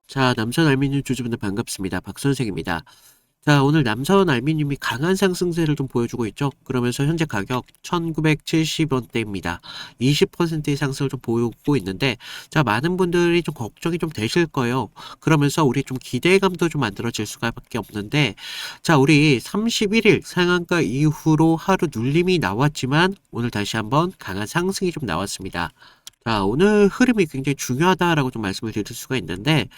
자, 남선 알미늄 주주분들 반갑습니다. 박 선생입니다. 자, 오늘 남선 알미늄이 강한 상승세를 좀 보여주고 있죠. 그러면서 현재 가격 1970원대입니다. 20%의 상승을 좀 보이고 있는데, 자, 많은 분들이 좀 걱정이 좀 되실 거예요. 그러면서 우리 좀 기대감도 좀 만들어질 수밖에 없는데, 자, 우리 31일 상한가 이후로 하루 눌림이 나왔지만, 오늘 다시 한번 강한 상승이 좀 나왔습니다. 자, 오늘 흐름이 굉장히 중요하다라고 좀 말씀을 드릴 수가 있는데,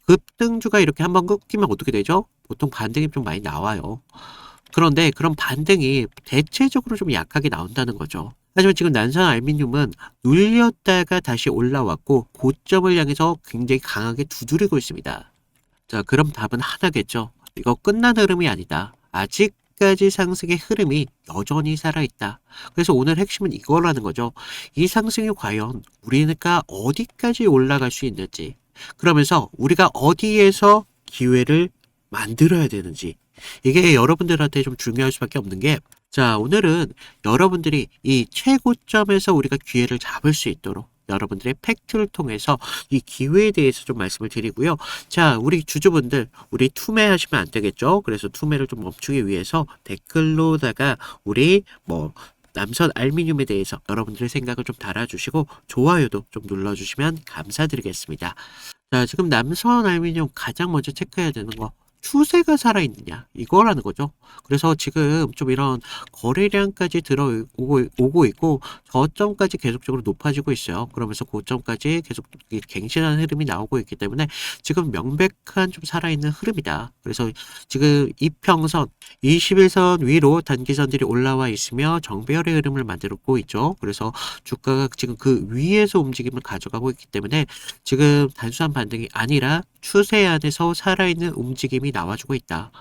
급등주가 이렇게 한번 꺾이면 어떻게 되죠? 보통 반등이 좀 많이 나와요. 그런데 그런 반등이 대체적으로 좀 약하게 나온다는 거죠. 하지만 지금 난산 알미늄은 눌렸다가 다시 올라왔고 고점을 향해서 굉장히 강하게 두드리고 있습니다. 자, 그럼 답은 하나겠죠. 이거 끝난 흐름이 아니다. 아직까지 상승의 흐름이 여전히 살아있다. 그래서 오늘 핵심은 이거라는 거죠. 이 상승이 과연 우리가 어디까지 올라갈 수 있는지, 그러면서 우리가 어디에서 기회를 만들어야 되는지, 이게 여러분들한테 좀 중요할 수밖에 없는 게, 자, 오늘은 여러분들이 이 최고점에서 우리가 기회를 잡을 수 있도록 여러분들의 팩트를 통해서 이 기회에 대해서 좀 말씀을 드리고요. 자, 우리 주주분들, 우리 투매하시면 안 되겠죠? 그래서 투매를 좀 멈추기 위해서 댓글로다가 우리 남선 알미늄에 대해서 여러분들의 생각을 좀 달아주시고 좋아요도 좀 눌러주시면 감사드리겠습니다. 자, 지금 남선 알미늄 가장 먼저 체크해야 되는 거, 추세가 살아있느냐 이거라는 거죠. 그래서 지금 좀 이런 거래량까지 오고 있고 저점까지 계속적으로 높아지고 있어요. 그러면서 고점까지 계속 갱신하는 흐름이 나오고 있기 때문에 지금 명백한 좀 살아있는 흐름이다. 그래서 지금 이평선 21선 위로 단기선들이 올라와 있으며 정배열의 흐름을 만들고 있죠. 그래서 주가가 지금 그 위에서 움직임을 가져가고 있기 때문에 지금 단순한 반등이 아니라 추세 안에서 살아있는 움직임이 나와주고 있다.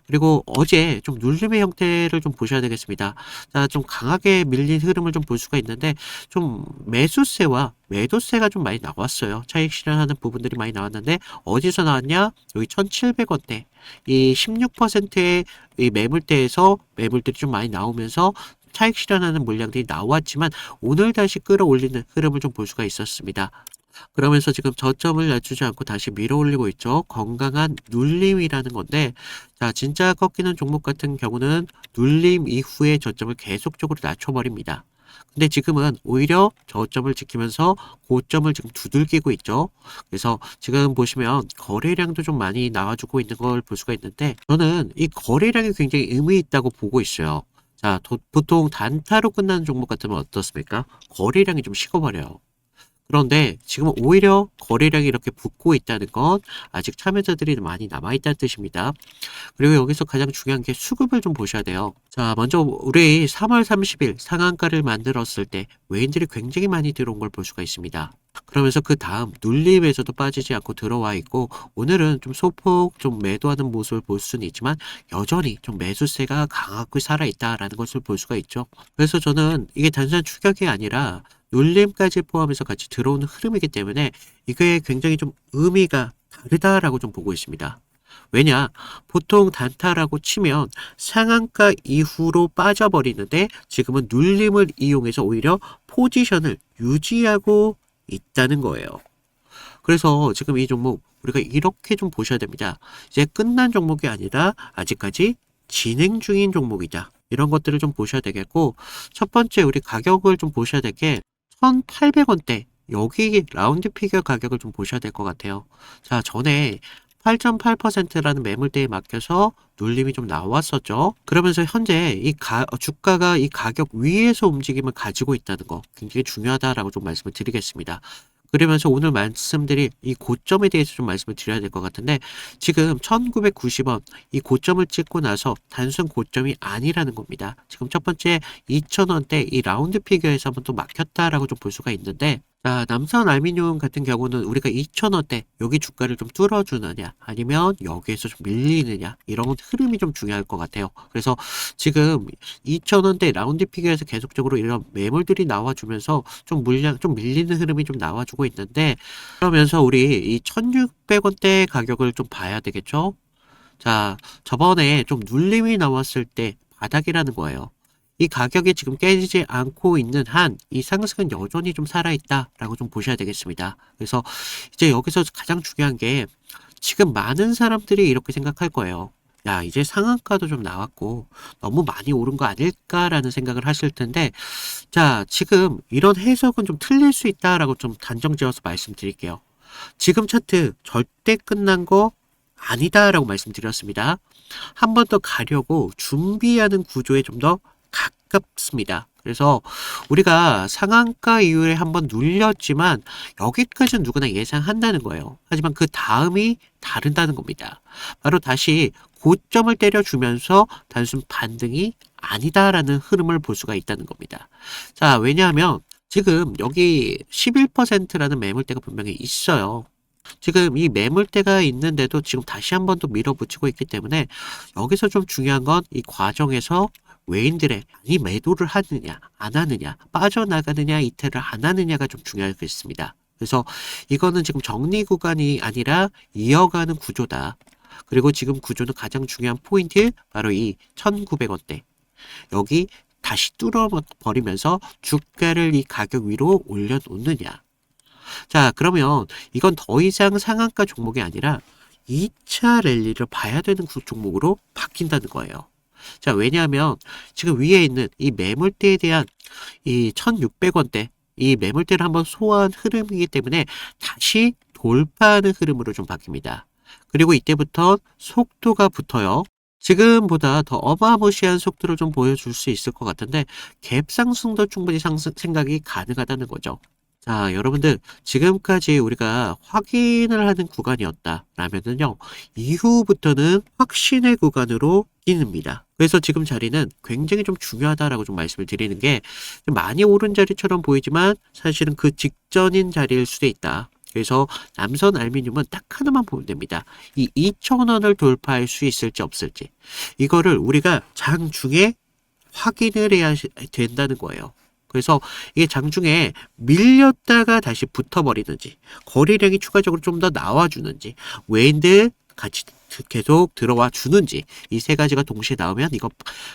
그리고 어제 좀 눌림의 형태를 좀 보셔야 되겠습니다. 자, 좀 강하게 밀린 흐름을 좀 볼 수가 있는데 좀 매수세와 매도세가 좀 많이 나왔어요. 차익 실현하는 부분들이 많이 나왔는데 어디서 나왔냐? 여기 1,700원대. 이 16%의 이 매물대에서 매물들이 좀 많이 나오면서 차익 실현하는 물량들이 나왔지만 오늘 다시 끌어올리는 흐름을 좀 볼 수가 있었습니다. 그러면서 지금 저점을 낮추지 않고 다시 밀어올리고 있죠. 건강한 눌림이라는 건데, 자, 진짜 꺾이는 종목 같은 경우는 눌림 이후에 저점을 계속적으로 낮춰버립니다. 근데 지금은 오히려 저점을 지키면서 고점을 지금 두들기고 있죠. 그래서 지금 보시면 거래량도 좀 많이 나와주고 있는 걸 볼 수가 있는데, 저는 이 거래량이 굉장히 의미 있다고 보고 있어요. 자, 보통 단타로 끝나는 종목 같으면 어떻습니까? 거래량이 좀 식어버려요. 그런데 지금 오히려 거래량이 이렇게 붙고 있다는 건 아직 참여자들이 많이 남아있다는 뜻입니다. 그리고 여기서 가장 중요한 게 수급을 좀 보셔야 돼요. 자, 먼저 우리 3월 30일 상한가를 만들었을 때 외인들이 굉장히 많이 들어온 걸 볼 수가 있습니다. 그러면서 그 다음 눌림에서도 빠지지 않고 들어와 있고 오늘은 좀 소폭 좀 매도하는 모습을 볼 수는 있지만 여전히 좀 매수세가 강하게 살아있다라는 것을 볼 수가 있죠. 그래서 저는 이게 단순한 추격이 아니라 눌림까지 포함해서 같이 들어오는 흐름이기 때문에 이게 굉장히 좀 의미가 다르다라고 좀 보고 있습니다. 왜냐? 보통 단타라고 치면 상한가 이후로 빠져버리는데 지금은 눌림을 이용해서 오히려 포지션을 유지하고 있다는 거예요. 그래서 지금 이 종목 우리가 이렇게 좀 보셔야 됩니다. 이제 끝난 종목이 아니라 아직까지 진행 중인 종목이다. 이런 것들을 좀 보셔야 되겠고 첫 번째 우리 가격을 좀 보셔야 될 게 1,800원대 여기 라운드 피겨 가격을 좀 보셔야 될 것 같아요. 자, 전에 8.8%라는 매물대에 맡겨서 눌림이 좀 나왔었죠. 그러면서 현재 주가가 이 가격 위에서 움직임을 가지고 있다는 거 굉장히 중요하다라고 좀 말씀을 드리겠습니다. 그러면서 오늘 말씀드릴 이 고점에 대해서 좀 말씀을 드려야 될 것 같은데 지금 1990원 이 고점을 찍고 나서 단순 고점이 아니라는 겁니다. 지금 첫 번째 2000원대 이 라운드 피겨에서 한번 또 막혔다라고 좀 볼 수가 있는데 자, 남선 알미늄 같은 경우는 우리가 2,000원대 여기 주가를 좀 뚫어주느냐 아니면 여기에서 좀 밀리느냐 이런 흐름이 좀 중요할 것 같아요. 그래서 지금 2,000원대 라운드 피겨에서 계속적으로 이런 매물들이 나와주면서 좀 물량 좀 밀리는 흐름이 좀 나와주고 있는데 그러면서 우리 이 1,600원대 가격을 좀 봐야 되겠죠. 자, 저번에 좀 눌림이 나왔을 때 바닥이라는 거예요. 이 가격이 지금 깨지지 않고 있는 한 이 상승은 여전히 좀 살아있다라고 좀 보셔야 되겠습니다. 그래서 이제 여기서 가장 중요한 게 지금 많은 사람들이 이렇게 생각할 거예요. 야, 이제 상한가도 좀 나왔고 너무 많이 오른 거 아닐까라는 생각을 하실 텐데, 자, 지금 이런 해석은 좀 틀릴 수 있다라고 좀 단정지어서 말씀드릴게요. 지금 차트 절대 끝난 거 아니다라고 말씀드렸습니다. 한 번 더 가려고 준비하는 구조에 좀 더 가깝습니다. 그래서 우리가 상한가 이후에 한번 눌렸지만 여기까지는 누구나 예상한다는 거예요. 하지만 그 다음이 다르다는 겁니다. 바로 다시 고점을 때려주면서 단순 반등이 아니다라는 흐름을 볼 수가 있다는 겁니다. 자, 왜냐하면 지금 여기 11%라는 매물대가 분명히 있어요. 지금 이 매물대가 있는데도 지금 다시 한 번 더 밀어붙이고 있기 때문에 여기서 좀 중요한 건 이 과정에서 외인들의 이 매도를 하느냐 안 하느냐, 빠져나가느냐 이탈을 안 하느냐가 좀 중요하겠습니다. 그래서 이거는 지금 정리 구간이 아니라 이어가는 구조다. 그리고 지금 구조는 가장 중요한 포인트, 바로 이 1900원대 여기 다시 뚫어버리면서 주가를 이 가격 위로 올려놓느냐. 자, 그러면 이건 더 이상 상한가 종목이 아니라 2차 랠리를 봐야 되는 종목으로 바뀐다는 거예요. 자, 왜냐하면 지금 위에 있는 이 매물대에 대한 이 1600원대, 이 매물대를 한번 소화한 흐름이기 때문에 다시 돌파하는 흐름으로 좀 바뀝니다. 그리고 이때부터 속도가 붙어요. 지금보다 더 어마무시한 속도를 좀 보여줄 수 있을 것 같은데 갭 상승도 충분히 생각이 가능하다는 거죠. 자, 여러분들 지금까지 우리가 확인을 하는 구간이었다라면은요, 이후부터는 확신의 구간으로 끼닙니다. 그래서 지금 자리는 굉장히 좀 중요하다라고 좀 말씀을 드리는 게, 많이 오른 자리처럼 보이지만 사실은 그 직전인 자리일 수도 있다. 그래서 남선 알미늄은 딱 하나만 보면 됩니다. 이 2,000원을 돌파할 수 있을지 없을지, 이거를 우리가 장중에 확인을 해야 된다는 거예요. 그래서 이게 장중에 밀렸다가 다시 붙어버리는지, 거래량이 추가적으로 좀 더 나와주는지, 외인들 같이 계속 들어와 주는지, 이 세 가지가 동시에 나오면 이거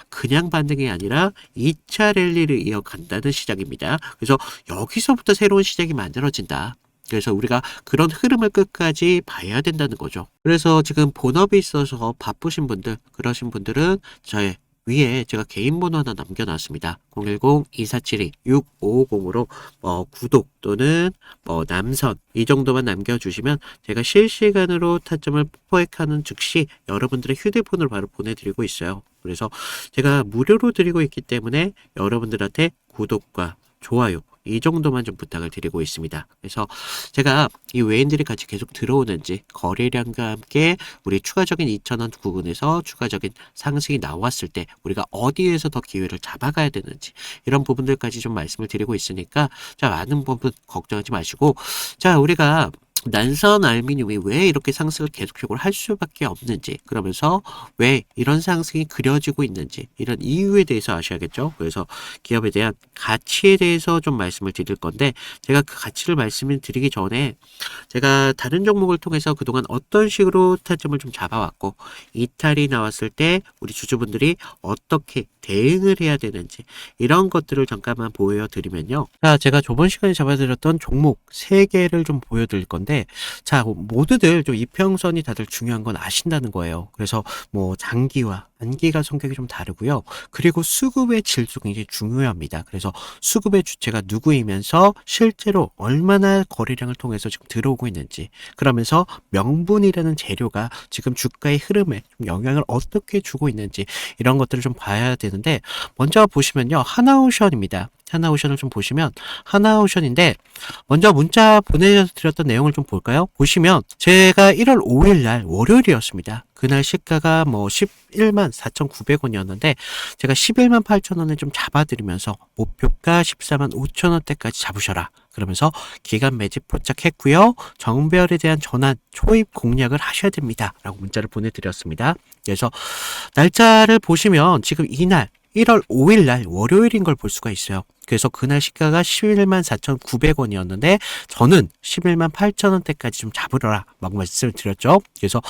그냥 반등이 아니라 2차 랠리를 이어간다는 시작입니다. 그래서 여기서부터 새로운 시작이 만들어진다. 그래서 우리가 그런 흐름을 끝까지 봐야 된다는 거죠. 그래서 지금 본업이 있어서 바쁘신 분들, 그러신 분들은 저의 위에 제가 개인 번호 하나 남겨놨습니다. 010-2472-6550으로 구독 또는 남선 이 정도만 남겨주시면 제가 실시간으로 타점을 포획하는 즉시 여러분들의 휴대폰으로 바로 보내드리고 있어요. 그래서 제가 무료로 드리고 있기 때문에 여러분들한테 구독과 좋아요 이 정도만 좀 부탁을 드리고 있습니다. 그래서 제가 이 외인들이 같이 계속 들어오는지, 거래량과 함께 우리 추가적인 2,000원 구간에서 추가적인 상승이 나왔을 때 우리가 어디에서 더 기회를 잡아가야 되는지, 이런 부분들까지 좀 말씀을 드리고 있으니까, 자, 많은 부분 걱정하지 마시고, 자, 우리가 난선 알미늄이 왜 이렇게 상승을 계속적으로 할 수밖에 없는지, 그러면서 왜 이런 상승이 그려지고 있는지, 이런 이유에 대해서 아셔야겠죠. 그래서 기업에 대한 가치에 대해서 좀 말씀을 드릴 건데, 제가 그 가치를 말씀을 드리기 전에 제가 다른 종목을 통해서 그동안 어떤 식으로 타점을 좀 잡아왔고, 이탈이 나왔을 때 우리 주주분들이 어떻게 대응을 해야 되는지, 이런 것들을 잠깐만 보여드리면요. 자, 제가 저번 시간에 잡아드렸던 종목 3개를 좀 보여드릴 건데, 자, 모두들 좀 이평선이 다들 중요한 건 아신다는 거예요. 그래서 뭐 장기와 단기가 성격이 좀 다르고요. 그리고 수급의 질도 굉장히 중요합니다. 그래서 수급의 주체가 누구이면서 실제로 얼마나 거래량을 통해서 지금 들어오고 있는지, 그러면서 명분이라는 재료가 지금 주가의 흐름에 좀 영향을 어떻게 주고 있는지, 이런 것들을 좀 봐야 되는데, 먼저 보시면요, 하나오션입니다. 하나오션을 좀 보시면, 하나오션인데 먼저 문자 보내드렸던 내용을 좀 볼까요? 보시면 제가 1월 5일 날 월요일이었습니다. 그날 시가가 뭐 11만 4,900원이었는데 제가 11만 8천원에 좀 잡아드리면서 목표가 14만 5천원대까지 잡으셔라, 그러면서 기간 매집 포착했고요. 정별에 대한 전환 초입 공략을 하셔야 됩니다 라고 문자를 보내드렸습니다. 그래서 날짜를 보시면 지금 이날 1월 5일 날 월요일인 걸 볼 수가 있어요. 그래서 그날 시가가 11만 4,900원이었는데 저는 11만 8천원대까지 좀 잡으라 막 말씀을 드렸죠. 그래서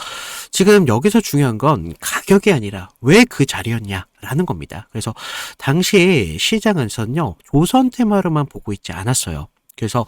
지금 여기서 중요한 건 가격이 아니라 왜 그 자리였냐 라는 겁니다. 그래서 당시 시장에서는요, 조선 테마로만 보고 있지 않았어요. 그래서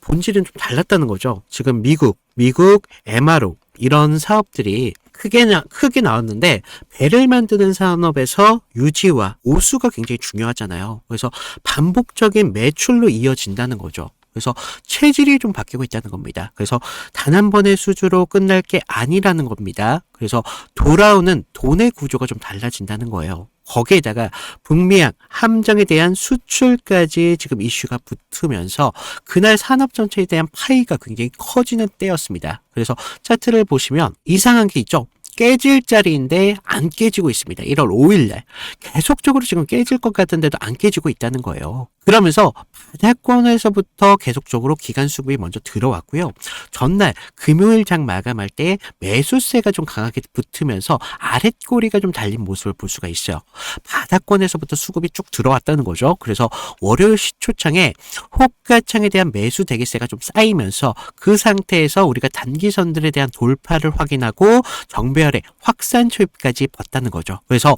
본질은 좀 달랐다는 거죠. 지금 미국, 미국 MRO 이런 사업들이 크게 나왔는데 배를 만드는 산업에서 유지와 오수가 굉장히 중요하잖아요. 그래서 반복적인 매출로 이어진다는 거죠. 그래서 체질이 좀 바뀌고 있다는 겁니다. 그래서 단 한 번의 수주로 끝날 게 아니라는 겁니다. 그래서 돌아오는 돈의 구조가 좀 달라진다는 거예요. 거기에다가 북미양 함정에 대한 수출까지 지금 이슈가 붙으면서 그날 산업 전체에 대한 파이가 굉장히 커지는 때였습니다. 그래서 차트를 보시면 이상한 게 있죠. 깨질 자리인데 안 깨지고 있습니다. 1월 5일날 계속적으로 지금 깨질 것 같은데도 안 깨지고 있다는 거예요. 그러면서 바닥권에서부터 계속적으로 기관 수급이 먼저 들어왔고요. 전날 금요일 장 마감할 때 매수세가 좀 강하게 붙으면서 아랫꼬리가 좀 달린 모습을 볼 수가 있어요. 바닥권에서부터 수급이 쭉 들어왔다는 거죠. 그래서 월요일 시초창에 호가창에 대한 매수 대기세가 좀 쌓이면서 그 상태에서 우리가 단기선들에 대한 돌파를 확인하고 정배열의 확산 초입까지 봤다는 거죠. 그래서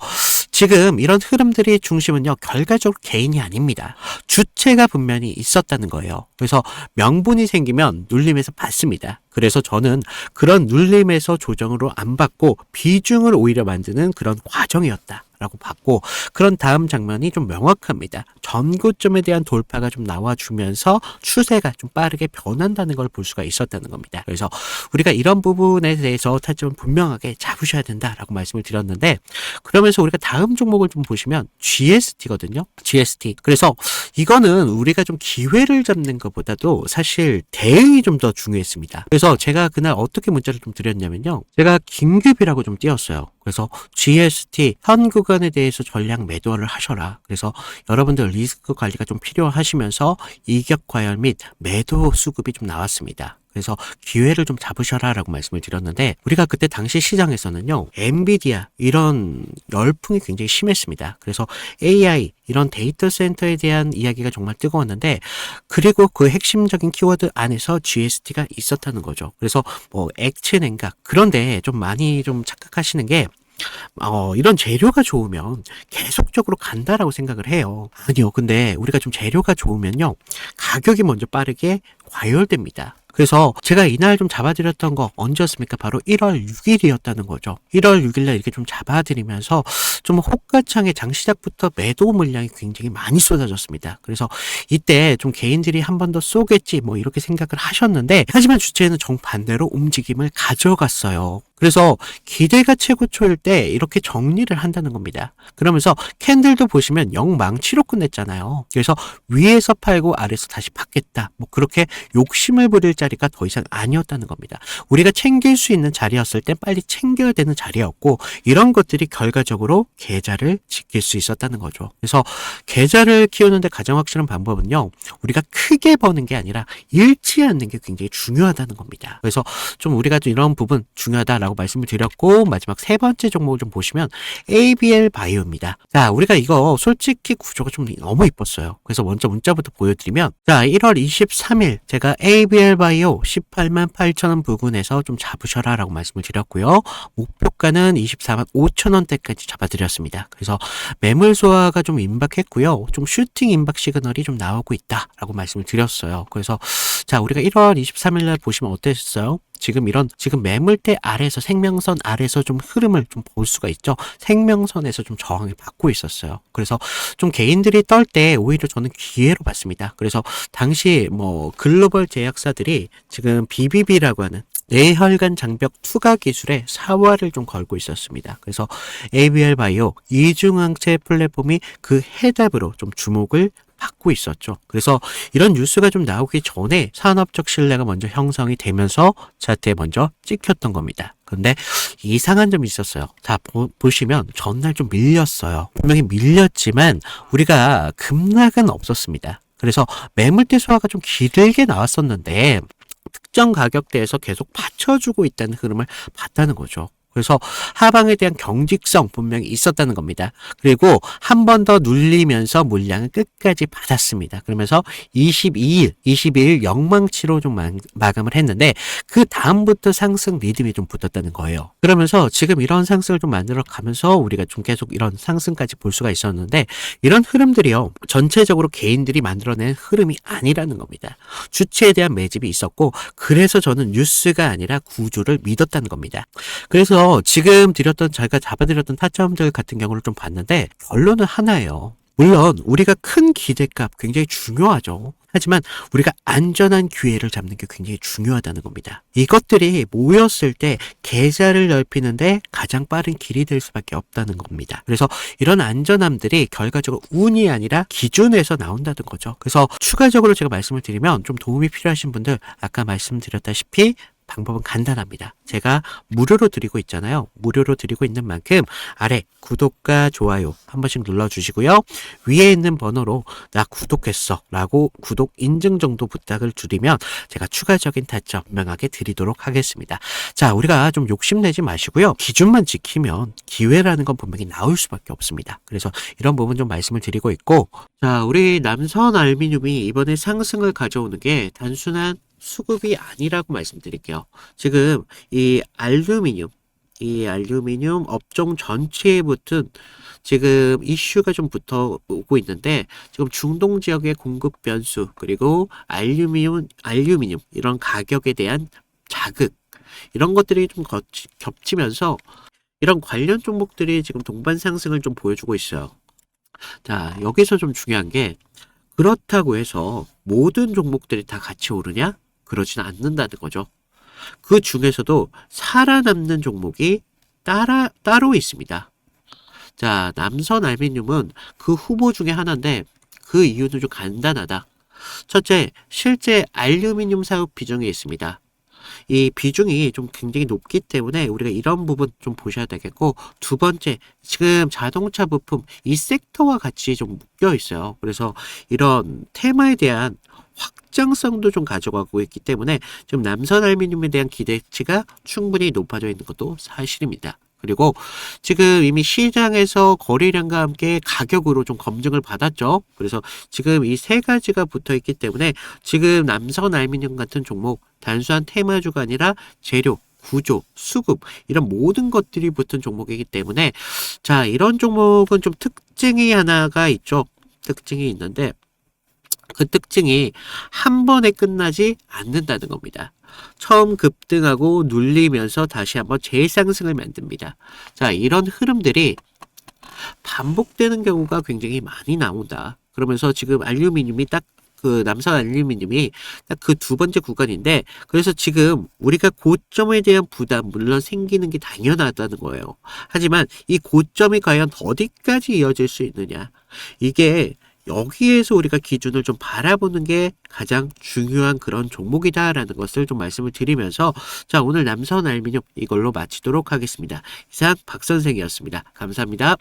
지금 이런 흐름들이 중심은요, 결과적으로 개인이 아닙니다. 주체가 분명히 있었다는 거예요. 그래서 명분이 생기면 눌림에서 받습니다. 그래서 저는 그런 눌림에서 조정으로 안 받고 비중을 오히려 만드는 그런 과정이었다 라고 봤고, 그런 다음 장면이 좀 명확합니다. 전고점에 대한 돌파가 좀 나와주면서 추세가 좀 빠르게 변한다는 걸 볼 수가 있었다는 겁니다. 그래서 우리가 이런 부분에 대해서 타점을 분명하게 잡으셔야 된다라고 말씀을 드렸는데, 그러면서 우리가 다음 종목을 좀 보시면 GST거든요. GST. 그래서 이거는 우리가 좀 기회를 잡는 것보다도 사실 대응이 좀 더 중요했습니다. 그래서 제가 그날 어떻게 문자를 좀 드렸냐면요, 제가 긴급이라고 좀 띄웠어요. 그래서 GST 현 구간에 대해서 전량 매도를 하셔라. 그래서 여러분들 리스크 관리가 좀 필요하시면서 이격 과열 및 매도 수급이 좀 나왔습니다. 그래서 기회를 좀 잡으셔라 라고 말씀을 드렸는데, 우리가 그때 당시 시장에서는요, 엔비디아 이런 열풍이 굉장히 심했습니다. 그래서 AI 이런 데이터 센터에 대한 이야기가 정말 뜨거웠는데, 그리고 그 핵심적인 키워드 안에서 GST가 있었다는 거죠. 그래서 뭐 액체 냉각, 그런데 좀 많이 좀 착각하시는 게, 이런 재료가 좋으면 계속적으로 간다라고 생각을 해요. 아니요. 근데 우리가 좀 재료가 좋으면요, 가격이 먼저 빠르게 과열됩니다. 그래서 제가 이날 좀 잡아드렸던 거 언제였습니까? 바로 1월 6일이었다는 거죠. 1월 6일날 이렇게 좀 잡아드리면서 좀 호가창에 장시작부터 매도 물량이 굉장히 많이 쏟아졌습니다. 그래서 이때 좀 개인들이 한 번 더 쏘겠지 뭐 이렇게 생각을 하셨는데, 하지만 주체는 정반대로 움직임을 가져갔어요. 그래서 기대가 최고초일 때 이렇게 정리를 한다는 겁니다. 그러면서 캔들도 보시면 영망치로 끝냈잖아요. 그래서 위에서 팔고 아래에서 다시 받겠다, 뭐 그렇게 욕심을 부릴 자리가 더 이상 아니었다는 겁니다. 우리가 챙길 수 있는 자리였을 때 빨리 챙겨야 되는 자리였고, 이런 것들이 결과적으로 계좌를 지킬 수 있었다는 거죠. 그래서 계좌를 키우는데 가장 확실한 방법은요, 우리가 크게 버는 게 아니라 잃지 않는 게 굉장히 중요하다는 겁니다. 그래서 좀 우리가 좀 이런 부분 중요하다라고 말씀을 드렸고, 마지막 세 번째 종목을 좀 보시면 ABL 바이오입니다. 자, 우리가 이거 솔직히 구조가 좀 너무 이뻤어요. 그래서 먼저 문자부터 보여드리면, 자, 1월 23일 제가 ABL 바이오 18만 8천원 부근에서 좀 잡으셔라 라고 말씀을 드렸고요. 목표가는 24만 5천원대까지 잡아드렸습니다. 그래서 매물 소화가 좀 임박했고요. 좀 슈팅 임박 시그널이 좀 나오고 있다 라고 말씀을 드렸어요. 그래서 자, 우리가 1월 23일 날 보시면 어땠어요? 지금 매물대 아래에서, 생명선 아래에서 좀 흐름을 좀 볼 수가 있죠. 생명선에서 좀 저항을 받고 있었어요. 그래서 좀 개인들이 떨 때 오히려 저는 기회로 봤습니다. 그래서 당시 뭐 글로벌 제약사들이 지금 BBB라고 하는 뇌혈관 장벽 투과 기술에 사활을 좀 걸고 있었습니다. 그래서 ABL 바이오 이중항체 플랫폼이 그 해답으로 좀 주목을 받고 있었죠. 그래서 이런 뉴스가 좀 나오기 전에 산업적 신뢰가 먼저 형성이 되면서 차트에 먼저 찍혔던 겁니다. 근데 이상한 점이 있었어요. 자, 보시면 전날 좀 밀렸어요. 분명히 밀렸지만 우리가 급락은 없었습니다. 그래서 매물대 소화가 좀 길게 나왔었는데 특정 가격대에서 계속 받쳐주고 있다는 흐름을 봤다는 거죠. 그래서 하방에 대한 경직성 분명히 있었다는 겁니다. 그리고 한 번 더 눌리면서 물량을 끝까지 받았습니다. 그러면서 22일 영망치로 좀 마감을 했는데 그 다음부터 상승 리듬이 좀 붙었다는 거예요. 그러면서 지금 이런 상승을 좀 만들어 가면서 우리가 좀 계속 이런 상승까지 볼 수가 있었는데 이런 흐름들이요. 전체적으로 개인들이 만들어낸 흐름이 아니라는 겁니다. 주체에 대한 매집이 있었고 그래서 저는 뉴스가 아니라 구조를 믿었다는 겁니다. 그래서 지금 제가 잡아드렸던 타점들 같은 경우를 좀 봤는데 결론은 하나예요. 물론 우리가 큰 기대값 굉장히 중요하죠. 하지만 우리가 안전한 기회를 잡는 게 굉장히 중요하다는 겁니다. 이것들이 모였을 때 계좌를 넓히는데 가장 빠른 길이 될 수밖에 없다는 겁니다. 그래서 이런 안전함들이 결과적으로 운이 아니라 기준에서 나온다는 거죠. 그래서 추가적으로 제가 말씀을 드리면 좀 도움이 필요하신 분들 아까 말씀드렸다시피 방법은 간단합니다. 제가 무료로 드리고 있잖아요. 무료로 드리고 있는 만큼 아래 구독과 좋아요 한 번씩 눌러주시고요. 위에 있는 번호로 나 구독했어 라고 구독 인증 정도 부탁을 드리면 제가 추가적인 타점 분명하게 드리도록 하겠습니다. 자, 우리가 좀 욕심내지 마시고요. 기준만 지키면 기회라는 건 분명히 나올 수밖에 없습니다. 그래서 이런 부분 좀 말씀을 드리고 있고, 자, 우리 남선 알루미늄이 이번에 상승을 가져오는 게 단순한 수급이 아니라고 말씀드릴게요. 지금 이 알루미늄 업종 전체에 붙은 지금 이슈가 좀 붙어 오고 있는데 지금 중동 지역의 공급 변수 그리고 알루미늄 이런 가격에 대한 자극 이런 것들이 좀 겹치면서 이런 관련 종목들이 지금 동반 상승을 좀 보여주고 있어요. 자, 여기서 좀 중요한 게 그렇다고 해서 모든 종목들이 다 같이 오르냐? 그러지는 않는다는 거죠. 그 중에서도 살아남는 종목이 따로 있습니다. 자, 남선 알루미늄은 그 후보 중에 하나인데 그 이유는 좀 간단하다. 첫째, 실제 알루미늄 사업 비중이 있습니다. 이 비중이 좀 굉장히 높기 때문에 우리가 이런 부분 좀 보셔야 되겠고, 두 번째, 지금 자동차 부품 이 섹터와 같이 좀 묶여 있어요. 그래서 이런 테마에 대한 확장성도 좀 가져가고 있기 때문에 지금 남선 알루미늄에 대한 기대치가 충분히 높아져 있는 것도 사실입니다. 그리고 지금 이미 시장에서 거래량과 함께 가격으로 좀 검증을 받았죠. 그래서 지금 이 세 가지가 붙어 있기 때문에 지금 남선 알루미늄 같은 종목 단순한 테마주가 아니라 재료, 구조, 수급 이런 모든 것들이 붙은 종목이기 때문에 자, 이런 종목은 좀 특징이 하나가 있죠. 특징이 있는데 그 특징이 한 번에 끝나지 않는다는 겁니다. 처음 급등하고 눌리면서 다시 한번 재상승을 만듭니다. 자, 이런 흐름들이 반복되는 경우가 굉장히 많이 나온다. 그러면서 지금 알루미늄이 딱 그 남선 알루미늄이 딱 그 두 번째 구간인데 그래서 지금 우리가 고점에 대한 부담 물론 생기는 게 당연하다는 거예요. 하지만 이 고점이 과연 어디까지 이어질 수 있느냐 이게 여기에서 우리가 기준을 좀 바라보는 게 가장 중요한 그런 종목이다라는 것을 좀 말씀을 드리면서 자, 오늘 남선 알루미늄 이걸로 마치도록 하겠습니다. 이상 박 선생이었습니다. 감사합니다.